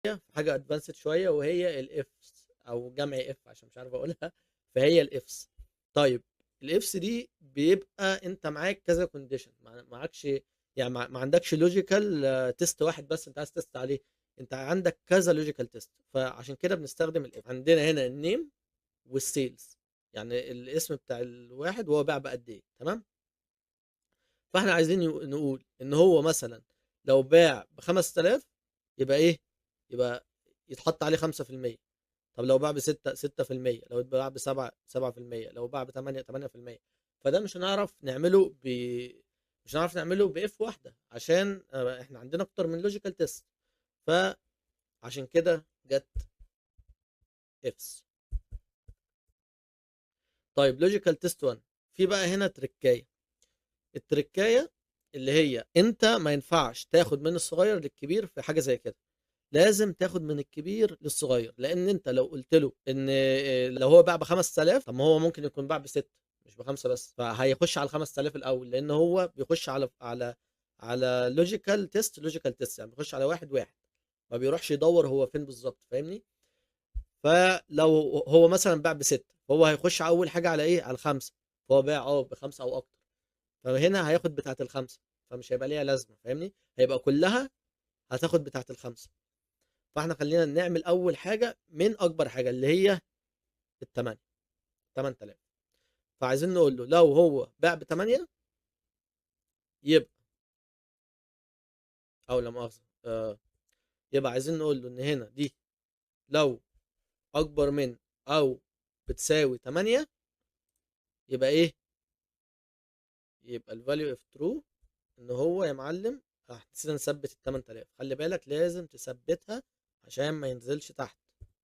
في حاجه ادفانسد شويه، وهي الافس او جمع اف عشان مش عارف اقولها. فهي الافس. طيب الافس دي بيبقى انت معاك كذا كونديشن، معكش يعني ما عندكش لوجيكال تيست واحد بس انت عايز تيست عليه، انت عندك كذا لوجيكال تيست. فعشان كده بنستخدم الاف. عندنا هنا النيم والسيلز، يعني الاسم بتاع الواحد وهو باع بقد ايه. تمام. فاحنا عايزين نقول ان هو مثلا لو باع ب 5000 يبقى ايه؟ يبقى يتحط عليه 5%. طب لو باع ب 6%، لو باع ب 7%، لو باع ب 8%. فده مش هنعرف نعمله باف واحده، عشان احنا عندنا اكتر من لوجيكال تيست. فعشان كده جت افس. طيب لوجيكال تيست 1، في بقى هنا تركايه. التركايه اللي هي انت ما ينفعش تاخد من الصغير للكبير في حاجه زي كده، لازم تاخد من الكبير للصغير. لان انت لو قلت له ان لو هو باع ب 5000، طب ما هو ممكن يكون باع بستة مش بخمسه بس، فهيخش على ال 5000 الاول، لان هو بيخش على لوجيكال تيست يعني بيخش على واحد واحد، ما بيروحش يدور هو فين بالظبط. فاهمني؟ فلو هو مثلا باع بستة، فهو هيخش اول حاجه على ايه؟ على الخمسه. فهو باع بخمسه او اكتر، فهنا هياخد بتاعه الخمسه، فمش هيبقى ليها لازمه. فاهمني؟ هيبقى كلها هتاخد بتاعه الخمسه. فاحنا خلينا نعمل اول حاجه من اكبر حاجه اللي هي الثمانية، 8000. فعايزين نقول له لو هو باع ب 8 يبقى، او لا مؤاخذه يبقى عايزين نقول له ان هنا دي لو اكبر من او بتساوي 8 يبقى ايه؟ يبقى الفاليو اوف ترو ان هو يا معلم نسينا نثبت ال 8000. خلي بالك لازم تثبتها عشان ما ينزلش تحت.